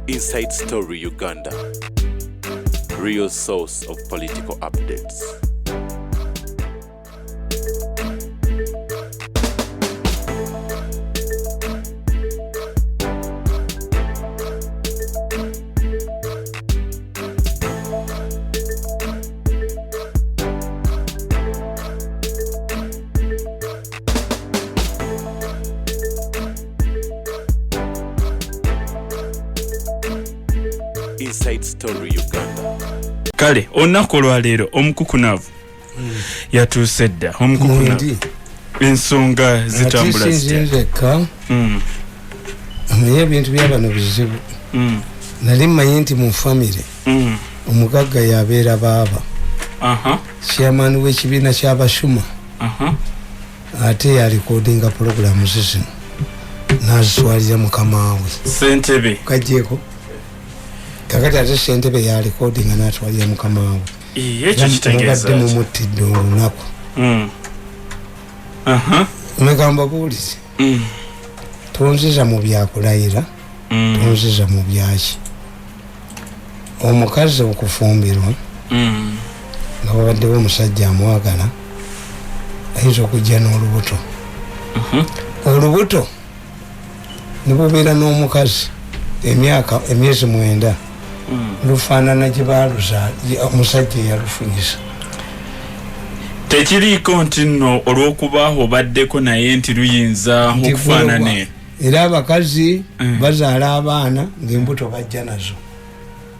Inside Story Uganda, real source of political updates. Inside Story Uganda. Kale olunaku olwaleero omukukunavu yatuuse dda. Omukukunavu ensonga zitambula zitya naye ebintu byabano bizibu. Nali mmanyi nti mu famire omugagga yabeera baaba chairman w'ekibiina ky'abashuma ate yalikodinga pulogulaamu zino n'azitwalira mukama we Ssentebe kagyeko kakati ate Ssentebe yalikodinga n'atwalira mukama we ekyo kitegeeza mubadde mumuttidde olunaku megamba buulizi tonziza mu byakulayira tonziza mu byaki omukazi okufumbirwa nga babaddewo omusajja amwagala ayinza okujja n'olubuto olubuto ne bubeera n'omukazi emyezi 9 lufaanana gye baaluza omusajja eyalufunyisa. tekiriiko nti nno olw'okuba obaddeko naye nti luyinza okufaanana era abakazi bazaala abaana ng'embuto bajja nazo.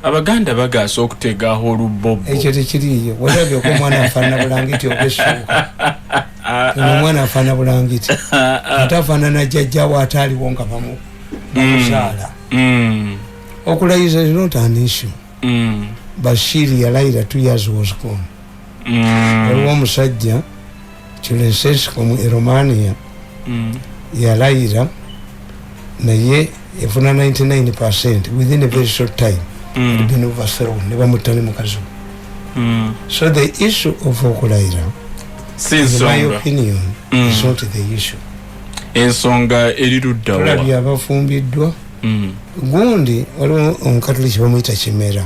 Abaganda bagaasa okutegaho olubbobo. Ekyo tekiriyo. Walabyeko omwana afaanana bulangiti obwessuuka. Omwana afaanana bulangiti. Ate afaanana jjajjaawo ataaliwo nga bamuzaala. Okulayiza is not an issue. Bashir yalayira 2 years was gone. Waliwo omusajja Chilensesco mu Romania yalayira naye efuna 99% within a very short time. Been overthrown, never mutani mukazi. So the issue of okulayira, in my opinion, is not the issue. Ensonga erirudda wa. Tulabye abafumbiddwa. Gundi waliwo omukatoliki bamuyita Kimera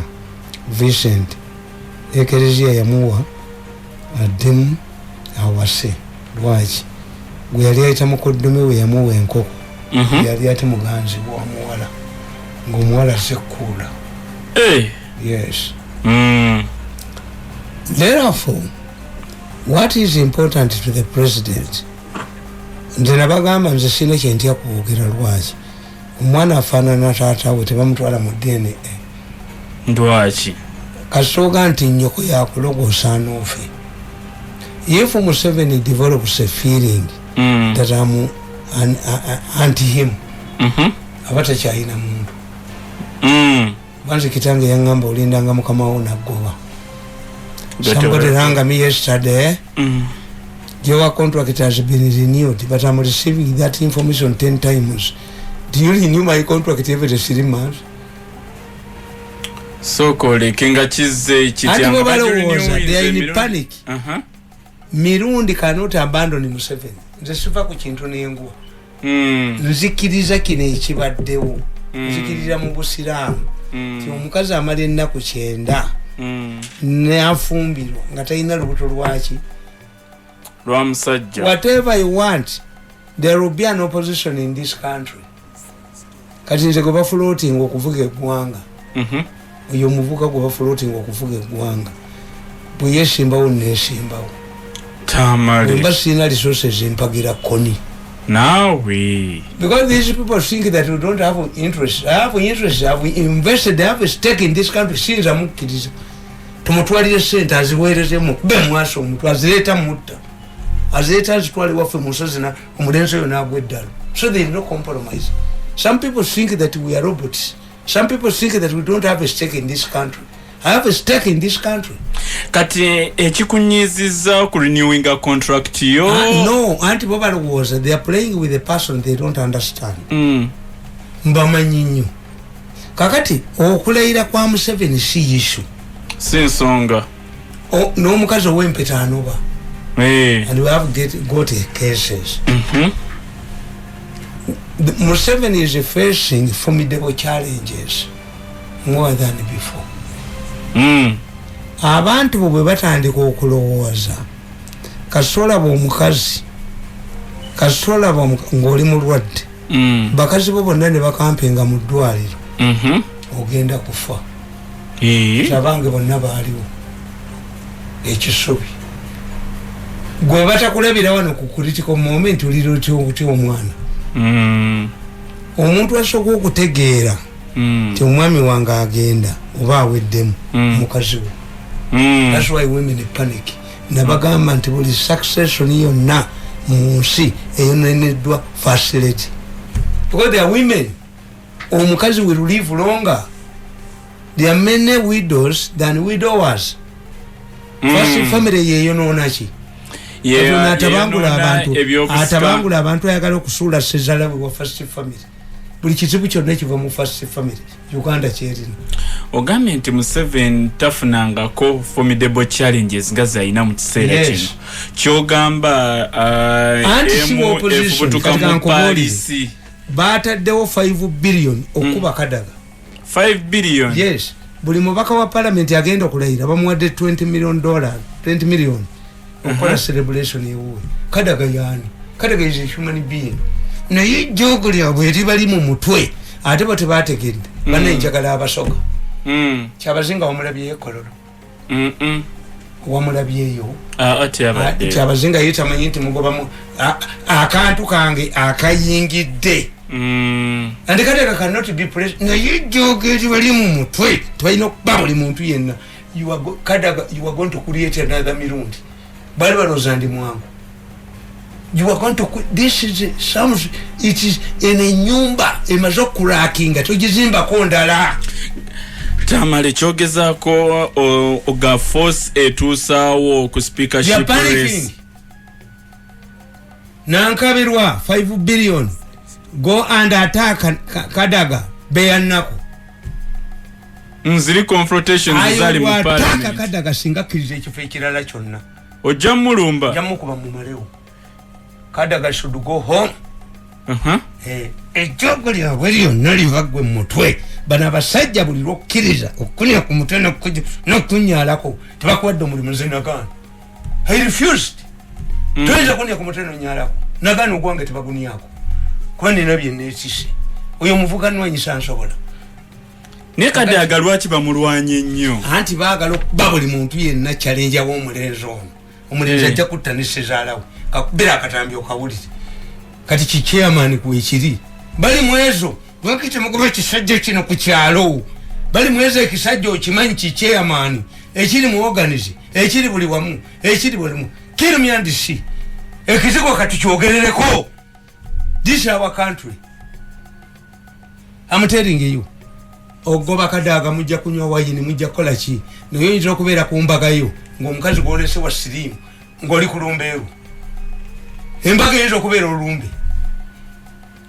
Vincent ekereziya yamuwa addemu awase lwaki gwe yali ayita mukoddomi we yamuwa enkoko yali ate muganzi bwamuwala ng'omuwala sekkuula. Yes. Therefore, what is important to the president? Nze nabagamba nze sina kye ntya kuwogera lwaki omwana afaanana taata we tebamutwala mu DNA. Lwaki kasooga nti nnyoko yakulogoosa anoofe. If Museveni develops a feeling that I'm anti him, aba takyalina muntu. Banze kitange yangamba olindanga mukama wo naggoba. Somebody rang me yesterday. Your contract has been renewed, but I'm receiving that information 10 times. Do you renew my contract every 3 months? So kinga chize chitianga they are in panic. Mirundi cannot abandon Museveni. Nze sifa ku kintu n'enguwa. Nzikiriza kino ekibaddewo. Nzikiriza mu busiraamu. Ti omukazi amala ennaku 9 n'afumbirwa nga talina lubuto lwaki lwa musajja. Whatever you want, there will be an opposition in this country. Kati nze gwe bafloating okuvuga eggwanga. Oyo omuvuga gwe bafloating okuvuga eggwanga bwe yeesimbawo neesimbawo tamale mba sina resources empagira koni nawe because these people think that we don't have interest. I have interest. I have invested. I have a stake in this country. Since I'm mukkiriza tumutwalire sente aziweerezemu kube mwaso omuntu azireeta mutta azireeta azitwale waffe mu nsozi na omulenzi oyo n'agwa eddalo. So there is no compromise. Some people think that we are robots. Some people think that we don't have a stake in this country. I have a stake in this country. Kati ekikunyiziza ku renewing a contract yo. No, anti bobalo was they are playing with a person they don't understand. Mbamanyi nnyo. Kakati okulayira kwa Museveni si issue. Si nsonga. N'omukazi ow'empeta anoba. And we have got cases. Museveni is facing formidable challenges. more than before. Abantu bwe batandika okulowooza kasola b'omukazi kasola ng'oli mulwadde bakazi bo bonna ne bakampinga mu ddwaliro ogenda kufa tabange bonna baaliwo ekisubi gwe batakulabira wano ku critical moment olira oti omwana omuntu asooka okutegeera ti omwami wange agenda oba aweddemu mukazi we. That's why women panic. Nabagamba nti buli succession yonna mu nsi eyoneneddwa first lady. Because they are women. Omukazi will live longer. There are many widows than widowers. First family yeyonoona ki? Atabangula abantu ayagala okusuula sezala wa first family. Buli kizibu kyonna kiva mu first family. Uganda kyerina. Ogambye nti Museveni tafunangako formidable challenges nga zayina mu kiseera kino. Kyogamba efubutuka mu Paris. Bataddewo 5 billion okuba Kadaga. 5 billion? Yes. Buli mubaka wa parliament agenda okulayira bamuwadde $20 million. 20 million. Okola celebration ewo. Kadaga yani. Kadaga is a human being. Naye jogo lyabwe eribali mu mutwe ate bo tebategedde banenjagala abasoga kyabazinga wamulabye ekololo wamulabyeyo kyabazinga yetamanyi nti mugobamu akantu kange akayingidde andikateka cannot be pressed naye jogo eribali mu mutwe tebalina okuba buli muntu yenna you are going to create another mirundi bali balooza ndi mwangu. You are going to this is some it is in a nyumba emazo kurakinga tujizimba kondala tamale chogezaako oga force etusawo ku speakership race nankabirwa 5 billion go and attack Kadaga beyanako nziri confrontations zali mu parliament Kadaga singa kirize ekifo ekirala kyonna ojamulumba jamukuba mu malewo Kadaga should go home. Ejogo lyabwe lyonna livagwe mutwe bana basajja buli lwokkiriza okunya ku mutwe n'okunyaalako tebakuwadde omulimu nze nagaana. I refused. Toyinza kunya ku mutwe n'onyaalako nagaana ogwange tebaguniyaako kuba nina bye neekise oyo omuvuga nwanyisa nsobola. Naye Kadaga lwaki bamulwanye nnyo? Anti baagala okuba buli muntu yenna challenge w'omulenzi ono. Omulenzi ajja kutta ne sezaalawe. Kakubira akatambi okawulire kati ki chairman kuwekiri bali mwezo wakite mugoba kisajja kino ku kyalo bali mwezo ekisajja okimanyi ki chairman ekiri mu organize ekiri buli wamu ekiri buli mu kiri myandisi ekiziko kati kyogerereko. This is our country. I'm telling you ogoba Kadaga mujja kunywa wayini mujja kola ki nayo yinza okubeera ku mbagayo ng'omukazi gwolese wa sirimu ng'oli ku lumbeeru embaga ezo okubeera olumbe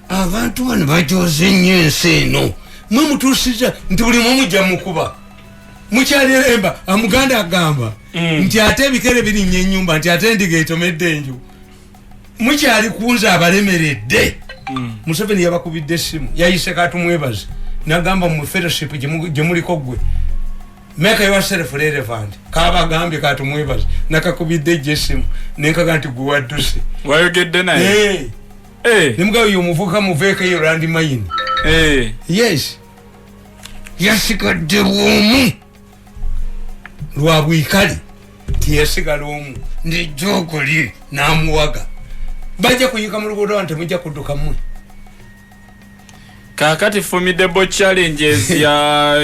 abantu bano bajoze nnyo ensi eno mwe mutuusiza nti buli mujja mukuba mukyaliremba amuganda agamba nti ate ebikere birinnya ennyumba nti ate endiga etomedde enju mukyali kunza abalemeredde. Museveni yabakubidde essimu yayise katumwebaze nagamba mu fellowship gye muliko gwe make yourself relevant kabagambye katumwebaze nakakubidde essimu nenkaga nti gwe wadduse wayogedde naye nimugayo yomuvuka muveeka yo randi mayini yes yasigadde bwomu lwa bwikali tiyasigala omu ndijogo lye namuwaga bajja kuyika mu luguudo nti mujja kudduka mmwe. Kakati formidable challenges ya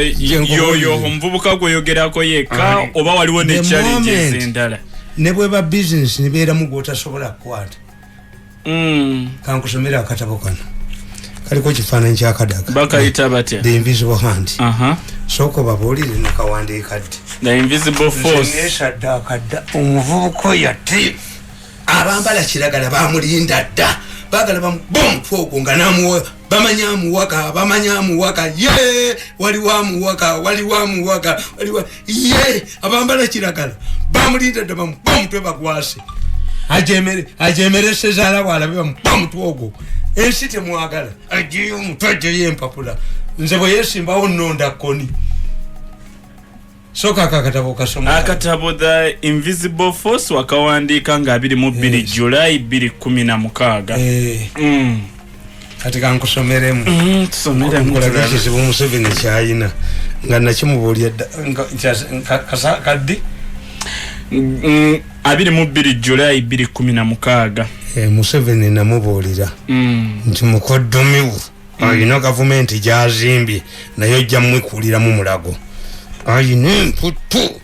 yoyo omuvubuka gweyogerako yekka oba waliwo ne challenges endala ne bweba business nibeera mu gwotasobola kukwata. Kankusomera akatabo kano kaliko kifaananyi kya Kadaga bakayita batya the invisible hand. Soko babuulire nakawandiika ddi the invisible force nesaddaakadda omuvubuka yate abambala kiragala bamulinda dda bagala bamubomutwe ogwo nga namuwa bamanya amuwaka ye waliwo amuwaka ye abambala kiragala bamulinda dda bamubomutwe bagwase ajemere sezaala bwalabe bamubomutwe ogwo ensi temwagala agiyo omutwe ajeyo empapula nze bwe yesimbawo nnonda koni soka akatabo kasoma akatabo The Invisible Force wakawandiika nga 22 July 2016 kati kankusomeremu tusomeremu kizibu Museveni kyayina nga nakimubuulya kaddi 22 July 2016 Museveni namubuulira nti mukoddomiwo ayina gavumenti gyazimbye naye ojja mwekuliramu mulago ayina emputu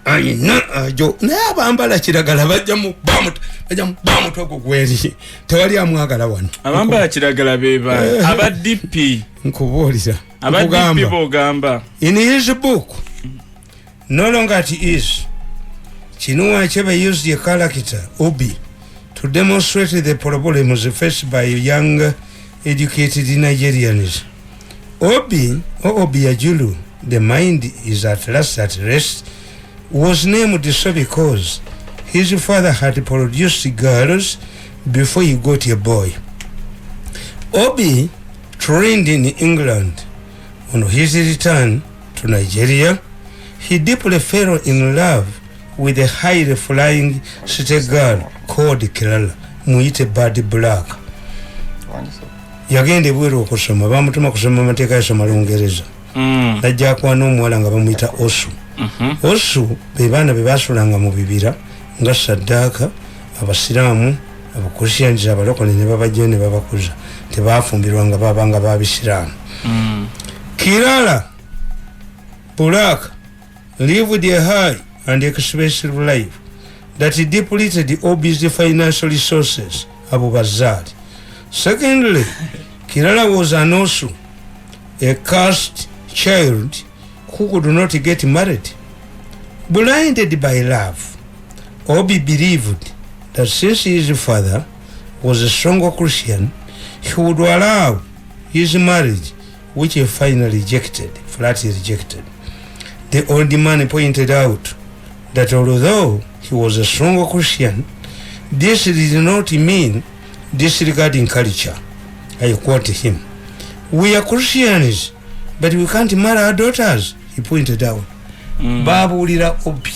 ayina ajo naye abambala kiragala bajja mu bamutwe gweri tewali amwagala wano abambala kiragala beba aba DP nkubuulira aba DP bogamba in his book no longer it is Chinua Achebe used a character Obi to demonstrate the problems faced by young educated Nigerians. Obi or Obiajulu, the mind is at last at rest, was named so because his father had produced girls before he got a boy. Obi trained in England. On his return to Nigeria, he deeply fell in love with a highly flying city girl called Kirala, Muite Bad Black. Yagende bwero okusoma bamutuma kusoma amateeka yasoma Lungereza. Najja akwana omuwala nga bamuyita Osu. Osu be baana be basulanga mu bibira nga Saddaaka, Abasiraamu, Abakristiyani, Abalokole ne babajja ne babakuza. Tebafumbirwa nga babanga babisiraamu. Kirala Black lived a high and expensive life that depleted Obi's financial resources. Abu Bazar. Secondly, Kirala was an Osu, a cursed child who could not get married. Blinded by love, Obi believed that since his father was a strong Christian, he would allow his marriage, which he finally flatly rejected. The old man pointed out that although he was a strong Christian, this did not mean disregarding culture. I quote him. We are Christians, but we can't marry our daughters, he pointed out. Babulira Obi.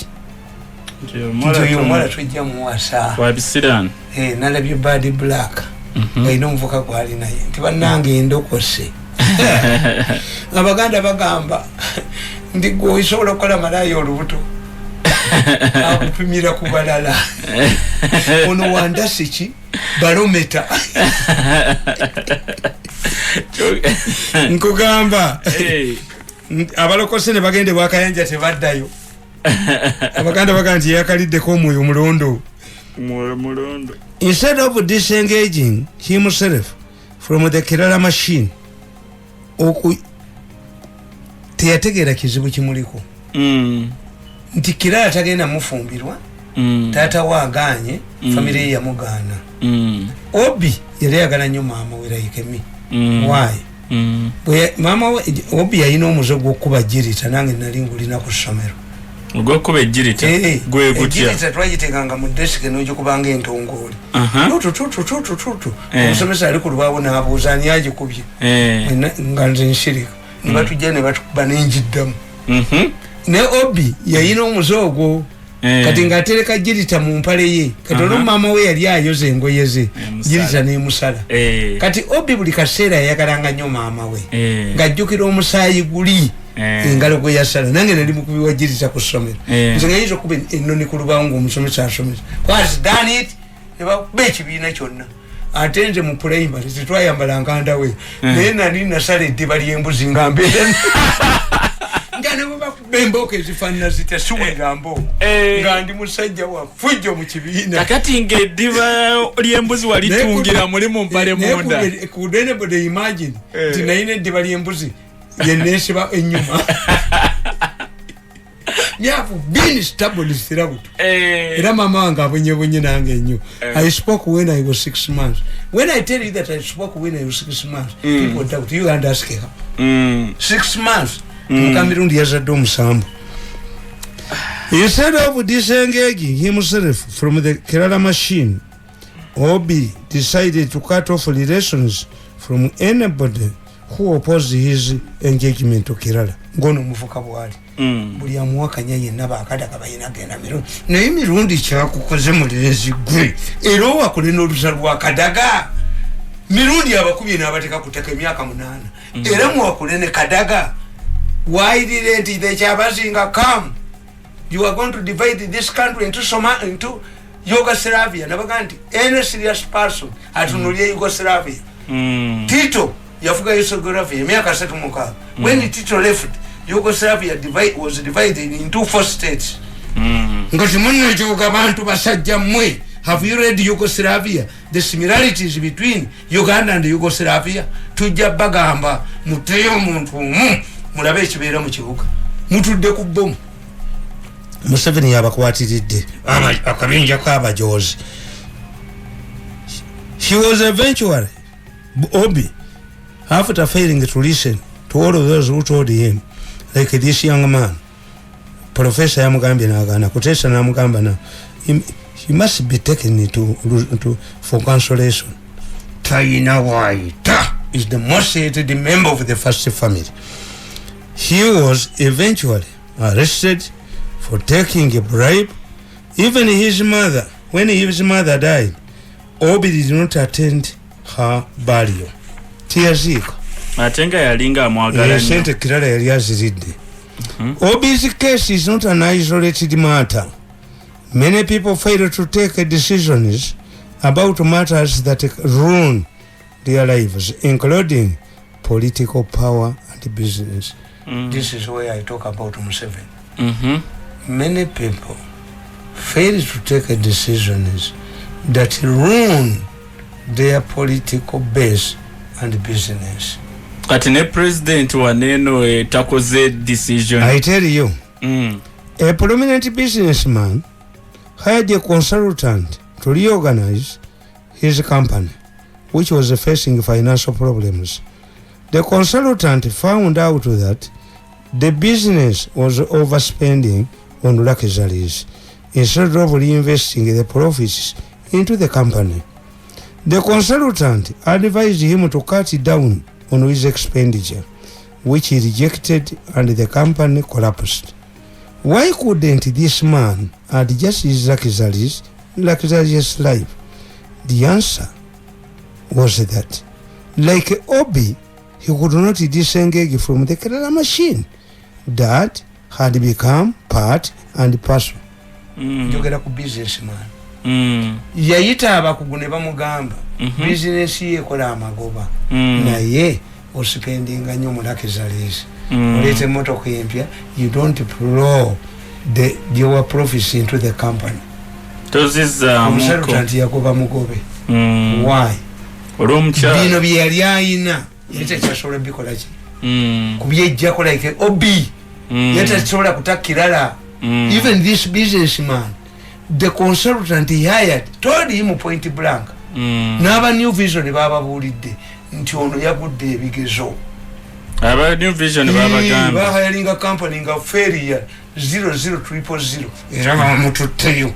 Ndio mwana tujja muwasa. Wabisiran. Nalabye Bad Black. Bayina omuvuka gwali naye. Tibannange endokose. Abaganda bagamba ndi gwe osobola okukola malaya olubuto. Akupimira ku balala. Ono wandasi ki? Barometer. Nkugamba. Abalokose ne bagende bwakayanja tebaddayo. Abaganda bagamba nti yakaliddeko omwoyo omulondo. Instead of disengaging himself from the Kirala machine, teyategeera kizibu kimuliko. Nti Kirala tagenda mufumbirwa, taata waaganye, famire yamugaana. Obi yali ayagala nnyo maama we like me. Why? Mama we Obi yalina omuze gw'okuba jirita nange nali ngulina ku ssomero. Ogw'okuba ejjirita? Gwe gutya? Ejjirita twagiteekanga mu desike n'ogikubanga entongooli. Tutu. Omusomesa ali ku lubaawo n'abuuza ani agikubye. Nga nze nsirika. Ne batujja ne batukuba n'enjiddamu. Ne Obi yalina omuze ogwo. Kati ng'atereka jirita mu mpale ye. Kati olwo maama we yali ayoza engoye ze. Jirita n'emusala. Kati Obi buli kaseera yayagalanga nnyo maama we. Ng'ajjukira omusaayi guli. Engalo gwe yasala. Nange nali mukubi wa jirita ku ssomero. Nze nga yinza okuba ennoni ku lubaawo ng'omusomesa asomesa. What's done it? Ne bakuba ekibiina kyonna. Ate nze mu primary tetwayambala nkanda we. Naye nali nasala eddiba ly'embuzi nga mbeera. Ngane bakuba embooko ezifaanana zitya siwera mbooko. Nga ndi musajja wa fujjo mu kibiina. Kakati ng'eddiba ly'embuzi walitungira muli mu mpale munda. Could anybody imagine nti nalina eddiba ly'embuzi yenneesiba ennyuma. Nyafu been established throughout. Era mama wange abonyebonye nange nnyo. I spoke when I was 6 months. When I tell you that I spoke when I was 6 months, people doubt you and ask her. 6 months. Mukamirundi yazadde omusambu. Instead of disengaging himself from the Kirala machine, Obi decided to cut off relations from anybody who opposed his engagement to Kerala ngono mufuka bwali buli amuwakanya yenna bakataka bayina genda mirundi naye mirundi kyakukoze mulezi gwe era wakole n'olusalu lwa Kadaga mirundi abakubye n'abateka kuteka emyaka 8 era muwakole ne Kadaga. Why didn't the Chabazinga come? You are going to divide this country into Yugoslavia. Nabaganti, any serious person atunulia Yugoslavia. Tito, Yafuga Yugoslavia, Miaka Setumuka. When Tito left, Yugoslavia was divided into 4 states. Ngotimuno Jogabantu Basajja Mwe. Have you read Yugoslavia? The similarities between Uganda and Yugoslavia? Tujja bagamba, muteyo muntu mulabe kibeera mu kibuga. Mutudde ku bomu. Museveni yabakwatiridde akabinja k'abajozi. He was eventually Obi, after failing to listen to all of those who told him, like this young man, Professor Yamugambye Nagana, Kutesa Namugamba na, he must be taken for consolation. Taina Waita is the most hated member of the first family. He was eventually arrested for taking a bribe. Even his mother, when his mother died, Obi did not attend her burial. Tiazika. Atenga yalinga amwagala nnyo. Sente Kirala yali aziridde. Obi's case is not an isolated matter. Many people fail to take decisions about matters that ruin their lives, including political power and business. This is where I talk about Museveni. Many people fail to take decisions that ruin their political base and business. Kati ne president waneno takoze decision. I tell you, a prominent businessman hired a consultant to reorganize his company, which was facing financial problems. The consultant found out that the business was overspending on luxuries instead of reinvesting the profits into the company. The consultant advised him to cut down on his expenditure, which he rejected and the company collapsed. Why couldn't this man adjust his luxurious life? The answer was that, like Obi, he could not disengage from the Kerala machine that had become part and parcel. Njogera ku businessman. Yayita abakugune bamugamba business ye kola amagoba naye ospendinga nnyo mu luxuries. Olete motoka empya, you don't plow your profits into the company. Consultant yagoba mugobe. Why? Bino byali ayina yete kyasobola bikola ki kubyejjako like Obi yete kyasobola kutakirala. Even this businessman, the consultant he hired told him point blank n'aba New Vision bababulidde nti ono yagudde ebigezo. Aba New Vision babagamba bahayalinga company nga failure 00300 era bamututteyo.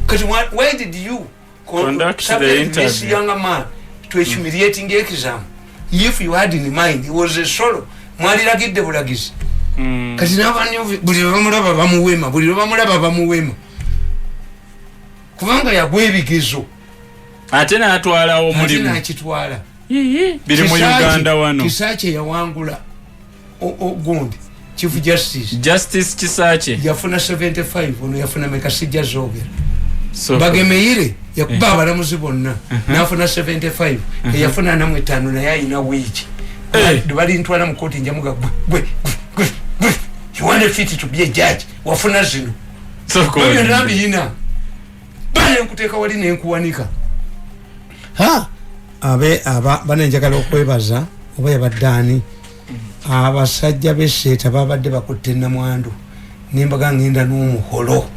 Kati why did you conduct the interview this young man to a humiliating exam if you had in mind he was a solo mwaliragidde bulagizi. Kati n'abantu buli bamulaba bamuwema kubanga yagwa ebigezo ate n'atwalawo omulimu n'akitwala biri mu Uganda wano. Kisaache yawangula ogundi Chief Justice Kisaache yafuna 75 ono yafuna mekasijja zogera. Bagemeire yakuba abalamuzi bonna n'afuna 75 yafuna namwe 5 naye ayina wiiki bali ntwala mu kooti njamuga gwe you want a fit to be a judge wafuna zino oyo ndambi yina bale nkuteeka wali nenkuwanika banenjagala okwebaza oba yabaddaani abasajja b'esseeta babadde bakutte Namwandu nimbaga ngenda n'omuholo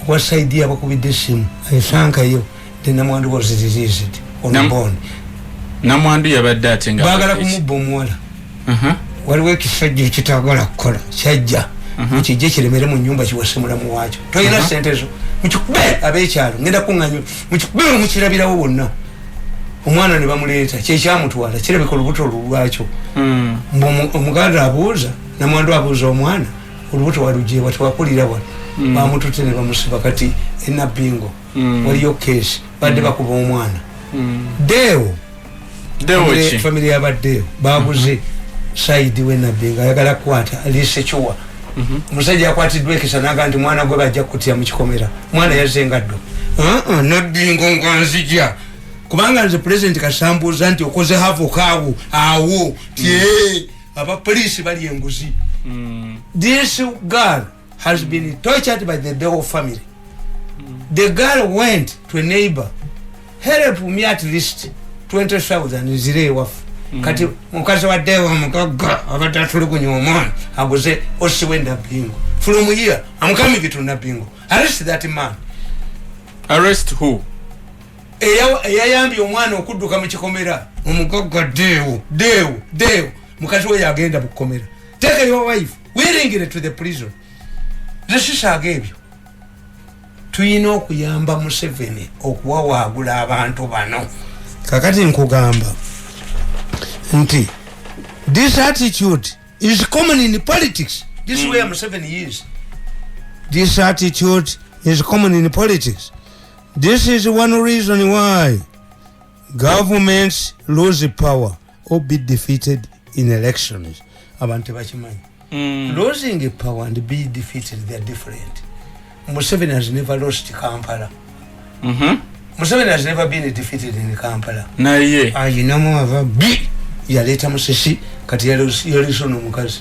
wa saidi abakubidde essimu ayisankayo the Namwandu was released on bond. Namwandu yabadde ate nga baagala kumubba omuwala waliwo ekisajja ekitagala kukola kyajja mukijje kiremere mu nnyumba kiwase mulamu waakyo toyina sente zo mukikube ab'ekyalo ngenda kuŋŋanyo mukikube mukirabirawo bonna omwana ne bamuleta kyekyamutwala kirabika olubuto lwakyo omuganda abuuza namwandu abuuza omwana olubuto walujeewa tewakulira wano bamutute ne bamusiba kati enabbingo waliyo keesi badde bakuba omwana deewo famire yabaddeewo babuze saidi wenabbingo ayagala kukwata alisekiwa omusajja yakwatiddwa ekisa naga nti mwana gwe bajja kutya mukikomera mwana yazengaddo nabbingo nganzija kubanga nze president kasambuuza nti okoze havokaawo awo tie abapoliisi bali enguzi. This girl has been tortured by the Deo family. The girl went to a neighbor, help me at least 20,000 zire wafu. Kati mukazi wa Deo mukaga abatatuli kunyo omwana aguze osiwe Nabbingo. From here I'm coming to Nabbingo. Arrest that man. Arrest who? Eyayambi omwana okudduka mu kikomera omugogo Deo mukazi we yagenda mu kikomera. Take your wife wearing it to the prison. Zeshisaga ebyo tuyina okuyamba Museveni okuwawaagula abantu bano. Kakati nkugamba nti this attitude is common in politics. This is where Museveni is. This attitude is common in politics. This is one reason why governments lose power or be defeated in elections. Abantu bakimanyi. Losing power and being defeated, they are different. Museveni has never lost Kampala. Museveni has never been defeated in Kampala. Naye. Ayinamu ava bi yaleta musisi kati yaliso n'omukazi.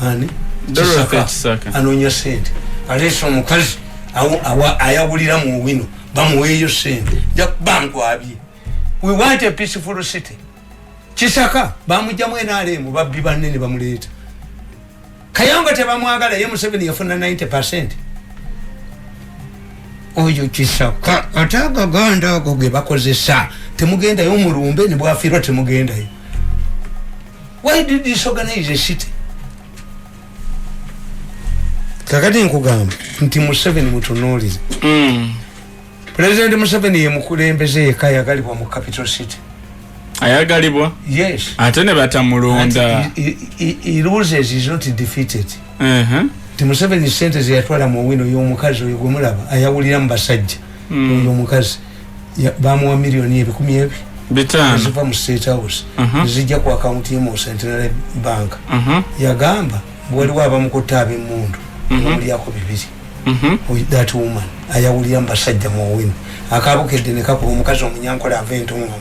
Ani? Saka. Anonya sente. Aleso omukazi ayawulira mu wino bamuweeyo sente. Banku abye. We want a peaceful city. Kisaka bamujjamu NRM babbi banene bamuleta. Kayonga tebamwagala ye Museveni yafuna 90%. Oyo Kisaka ataga ganda goge bakozesa temugenda yo mulumbe ne bwafirwa temugenda yo. Why did this organize a city? Kakati nkugamba nti Museveni mutunuulize. President Museveni ye mukulembeze ekayagalibwa mu capital city. Ayagalibwa? Yes. Ate ne batamulonda. He loses, is not defeated. Museveni sente ze yatwala mu wino y'omukazi oyo gwemulaba ayawulira mu basajja oyo omukazi bamuwa miliyoni 10,000 ziva mu State House zijja ku akaunti ye mu Centenary Bank. Yagamba waliwo abamukotta ab'emmundu omulyako 2. That woman ayawulira mu basajja mu wino akabukedde ne kakuba omukazi omunyankola ava entongo.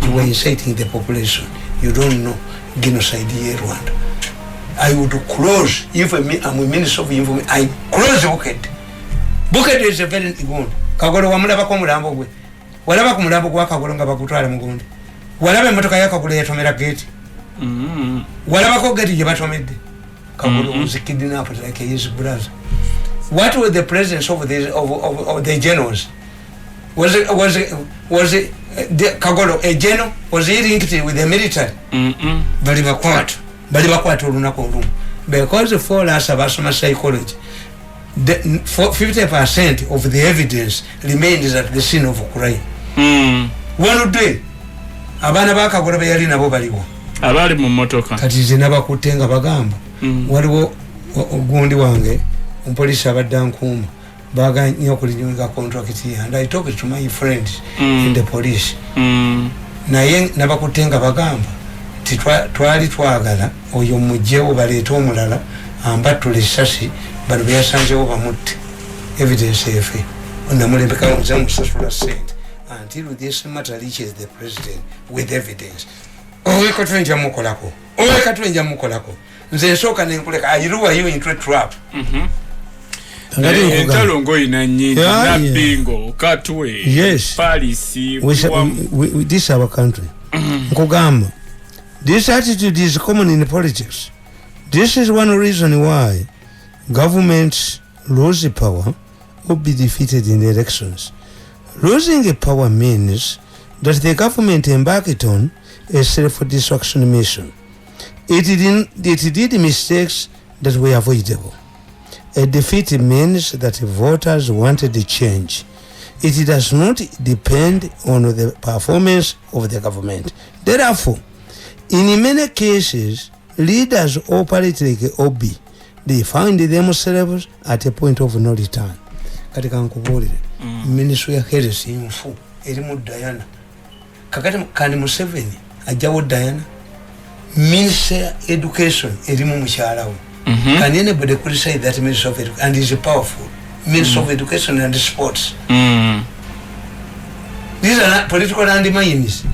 You were inciting the population. You don't know genocide here Rwanda. I would close, if I'm a minister of information, I close Buked. Buked is a very good. Kagoro wamulaba ko mulambo gwe. Walaba ku mulambo gwa Kagoro nga bakutwala mugundi. Walaba emotoka ya Kagoro yatomera gate. Walaba ko gate je batomedde. Kagoro was kidnapped like his brother. What was the presence of the generals? Was it Kagoro a general? Was he linked with the military? Bali bakwata olunaku olumu. Because for us abasoma psychology, 50% of the evidence remains at the scene of crime. One day abaana ba Kagoro bayali nabo baliwo abali mu motoka kati zinaba kutenga bagamba waliwo ogundi wange ompolisi abadde nkuuma baga nnyo kulinyuka contract and I talked to my friends in the police naye nabakutenga bagamba twali twagala oyo mujjewo baleeta omulala ambattula essasi bano beyasanzewo bamutte evidence efe namulembeka omuze musasula sente until this matter reaches the president with evidence. Owekatwenja mukolako nze nsooka nenkuleka ayiruwa yo into a trap. Entalongo ina nyingi Nabbingo Katwe Palisi this is our country. Nkugamba this attitude is common in politics. This is one reason why governments lose power or be defeated in the elections. Losing power means that the government embarked on a self-destruction mission. It did mistakes that were avoidable. A defeat means that voters wanted a change. It does not depend on the performance of the government. Therefore, in many cases, leaders operate like Obi. They find themselves at a point of no return. Katika nkubulire, Ministry ya Health infu, elimu Diana. Kakati kandi Museveni, ajawo Diana. Minister Education, elimu mshahara. Can anybody criticize that Minister of Education? And is powerful. Minister of Education and Sports. These are not political landmines.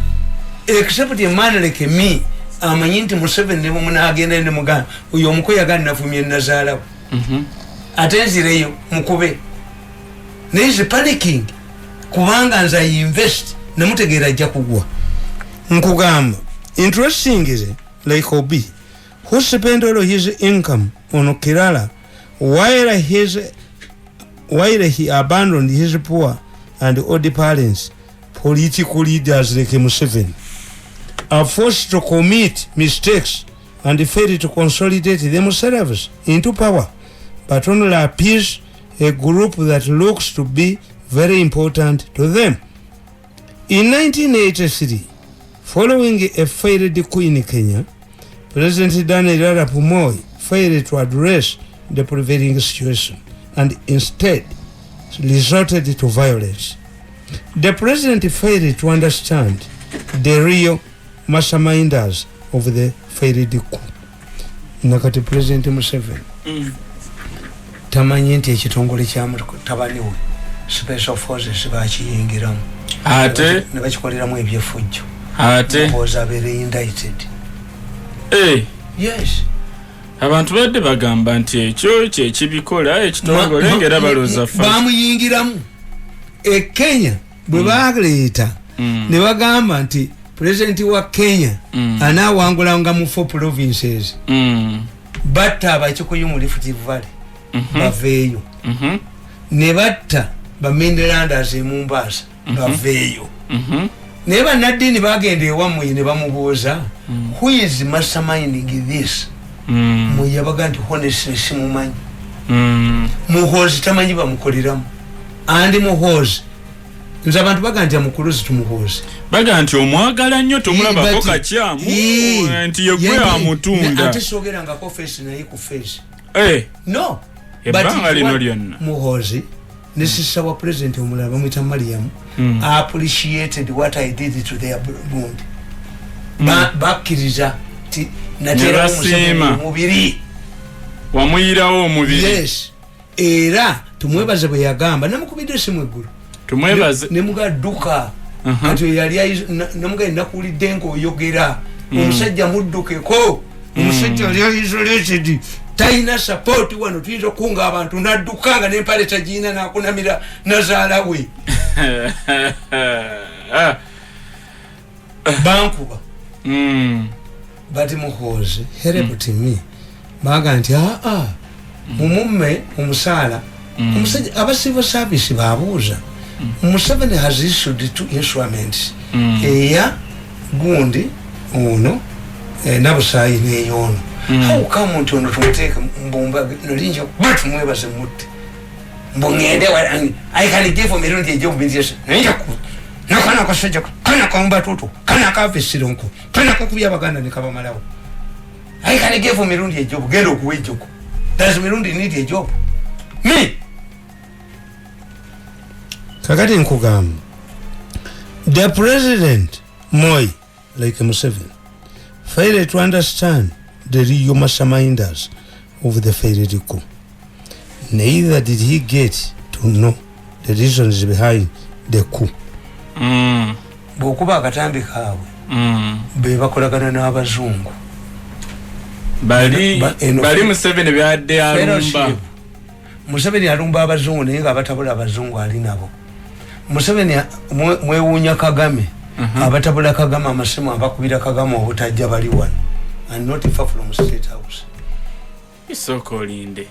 Except a man like me, I'm into Museveni, the woman again in the Mugan, who you Mukoyagan for me in Nazara. Attention, Mukube. There is panicking. Kubanga as I invest, Namutegera Jakugwa. Nkugam. Interesting is it, like Obi, who spent all his income on Kerala while he abandoned his poor and old parents. Political leaders like Museveni are forced to commit mistakes and fail to consolidate themselves into power, but only appease a group that looks to be very important to them. In 1983, following a failed coup in Kenya, President Daniel Arap Moi failed to address the prevailing situation and instead resorted to violence. The president failed to understand the real masterminders of the failed coup. Nakati President Museveni tamanyi nti ekitongole kya tabaniwe special forces bakiyingiramu ate ne bakikoleramu ebyefujjo ate mpoza abere indicted. Yes. Abantu badde bagamba nti ekyo kyekibikola ekitongole ngera baloza fa bamuyingiramu Kenya bwe baaleeta ne bagamba nti president wa Kenya anawangulanga mu 4 provinces batta abakikuyu mu Rift Valley baveeyo ne batta bamendelanders e Mombasa baveeyo ne bannaddiini bagenda ewammwe ne bamubuuza who is masterminding this muyabaga nti honestly simumanyi muhoozi tamanyi bamukoleramu andi muhoozi nze abantu baga nti amukuluzi tumuhoozi baga nti omwagala nnyo tomulabako kakyamu nti yegwe amutunda ate sogerangako face naye ku face no ebbanga lino lyonna muhoozi ne sisa wa president omulala bamwita Mariam appreciated what I did to their bond bakkiriza ti natera omubiri wamuyirawo omubiri. Yes, era tumwebaze bwe yagamba namukubidde simu eggulu tumwebaze ne mugadduka ati yali namuga nakulidde ng'oyogera omusajja muddukeko omusajja yali isolated taina support wano tuyinza okunga abantu naddukanga n'empale tagiina nakunamira nazaala we bankuba bati muhoozi herebutimi baga nti mumumme omusaala omusajja aba civil service babuuza Museveni has issued 2 instruments eya gundi ono nabusaayi neyono how come nti ono tumuteeka mbomba nolinjo bati mwebaze mutte mbongende I can give him a job business nenjaku nakana kasajja kana kaumba tutu kana kavesironko kana kokubya baganda ne kabamalawo I can give him a job gero kuwejoko does Mirundi need a job me kakati nkugamba the president Moi like Museveni failed to understand the real masterminders of the failed coup. Neither did he get to know the reasons behind the coup. Bokuba akatambi kaabwe be bakolagana n'abazungu bali Museveni byadde alumba Museveni alumba abazungu naye abatabula abazungu ali nabo. Museveni mwewuunya Kagame abatabula Kagame amasimu abakubira Kagame obutajja bali wano and not far from State House. Isoko linde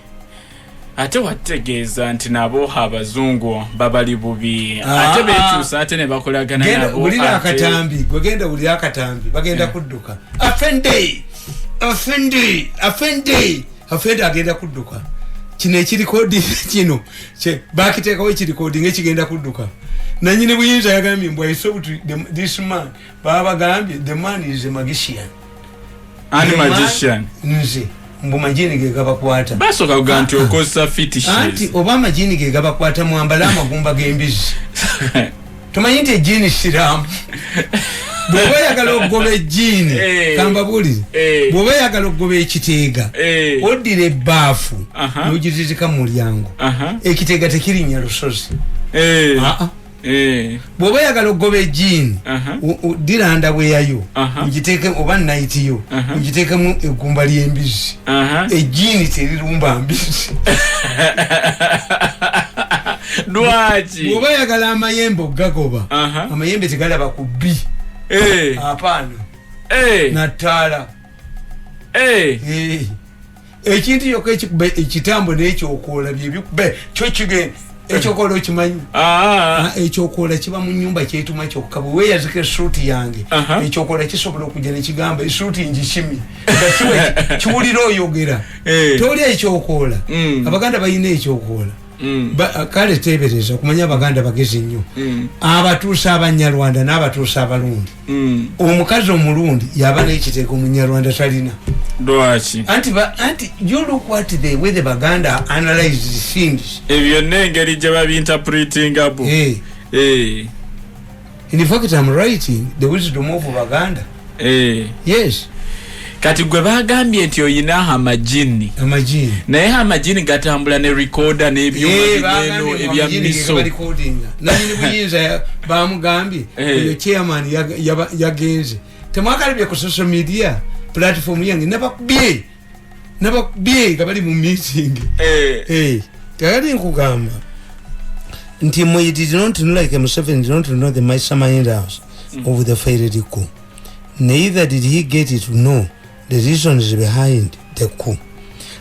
ate wategeeza nti nabo abazungu babali bubi ate bekyusa ate ne bakolagana nabo bulira akatambi gwegenda buli akatambi bagenda kudduka afende agenda kudduka kino ekirikodi kino bakiteekawo ekirikodi ng'ekigenda kudduka nanyini buyinza yagambye mbw I saw this man baba bagambye the man is a magician ani magician nze mbu majini ge gabakwata basoka kuga nti okozesa fetishes anti oba majini ge gabakwata mwambala amagumba g'embizi tumanyi nti ejini siramu bw'oba oyagala okugoba ejjiini kamba buli bw'oba oyagala okugoba ekiteega oddira ebbaafu n'ogizizika mu mulyango ekiteega tekirinnya lusozi bw'oba oyagala okugoba ejjiini oddira ndabweyayo ogiteeke oba nayitiyo ogiteekemu eggumba ly'embizi ejjiini terirumba mbizi lwaki bw'oba oyagala amayembe okugagoba amayembe tegalaba ku bbi apana nataala ekintu yokka ekikuba ekitambo n'ekyokoola byebikuba kyo kigenda ekyokoola okimanyi ekyokoola kiba mu nyumba kyetuma kyokka bwe weeyazika esuuti yange ekyokoola kisobola okujja nekigamba esuuti njikimi kiwulira oyogera toli ekyokoola abaganda balina ekyokoola kale tebereza okumanya abaganda bagezi nnyo abatuusa abanyarwanda n'abatuusa abalundi omukazi omulundi yaba n'ekiteeko omunyarwanda talina lwaki anti you look what the way the baganda analyze things ebyo n'engeri gye babinterpretingabo in fact I'm writing the wisdom of baganda yes kati gwe bagambye nti oyina amajini naye amajini gatambula ne recorda n'ebyuma bino ebya miso nanyini buyinza bamugambye oyo chairman yagenze temwakalibye ku social media platform yange nabakubye nga bali mu meeting tayali nkugamba nti we did not know like Museveni did not know the mastermind house of the failed coup. Neither did he get it to know the reasons behind the coup.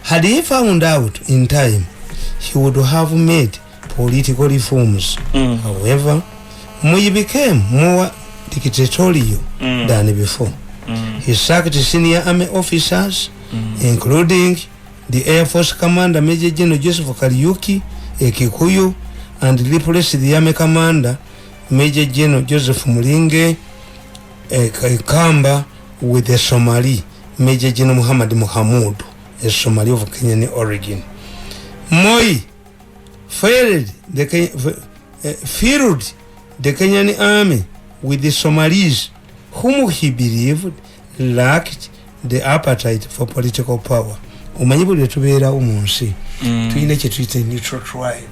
Had he found out in time, he would have made political reforms. However, Moi became more dictatorial than before. He sacked senior army officers, including the Air Force Commander Major General Joseph Kariuki, a Kikuyu, and replaced the Army Commander Major General Joseph Mulinge, a Kamba, with a Somali Major General Muhammad Mohamud, a Somali of Kenyan origin. Moi filled the Kenyan army with the Somalis, whom he believed lacked the appetite for political power. Umanyibuli tubeera umunsi tuyina kye tuyita neutral tribe.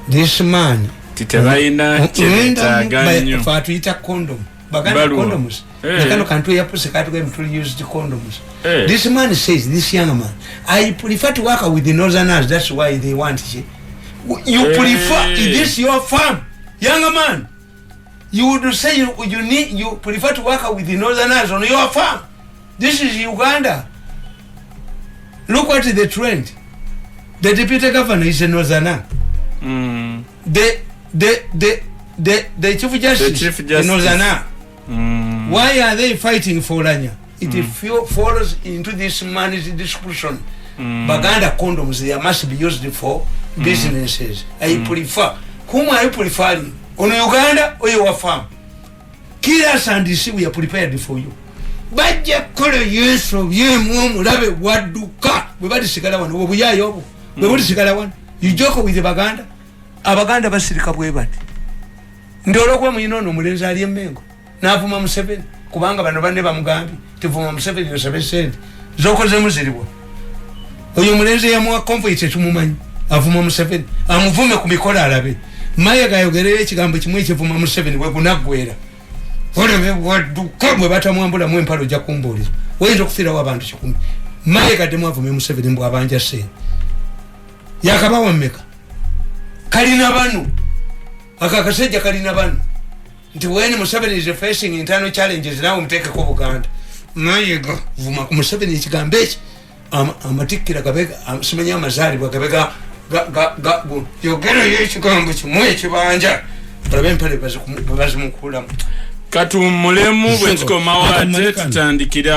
This man titebaina kyetaaganyo fatuyita condom baganda condoms nakano kantu yapuse katuge mtu used condoms. This man says, this young man, I prefer to work with the northerners, that's why they want you. You prefer, is this your farm, young man? You would say you prefer to work with the northerners on your farm. This is Uganda. Look at the trend. The deputy governor is a northerner. The chief justice, a northerner. Why are they fighting for Lanya? It falls into this man's description. Baganda condoms, they must be used for businesses. I prefer. Whom are you preferring? On Uganda or your farm? Kill us and see we are prepared for you. But you call a yes from you, Mulabe, what do cut? We got the cigar one. We are your. We want the cigar one. You joke with the Baganda. Abaganda Basilica Webat. Ndoroko Mino, Murenza Mengo. Navuma Museveni. Kubanga Banabane Bamugambi. Tivuma Museveni, you said. Zoko Zemuziribo. Oyo Murenza Yamua comforted to Mumani. Avuma Museveni. Amuvume Kumikola Arabi. Maya Gayogere Chigambo Chimuchi Vuma Museveni, Webunagwera. What do come with Batamambula Mwemparo Jakumbori? Where is Okfira Wabantu Chukumi? Maya Gadema from Museveni Wabanja say. Yakabawa Meka. Karina Banu. Akakaseja Karina Banu. When Museveni is facing internal challenges, now we take a Kobogand. Mayaga, Museveni is Gambech. I'm a ticket, I'm Simania Mazari, Wakabega, Gabu. You get a year to come with Muchibanja. Prevent Paripas Katulam. Katumulemu bwe tukomawo ate tutandikira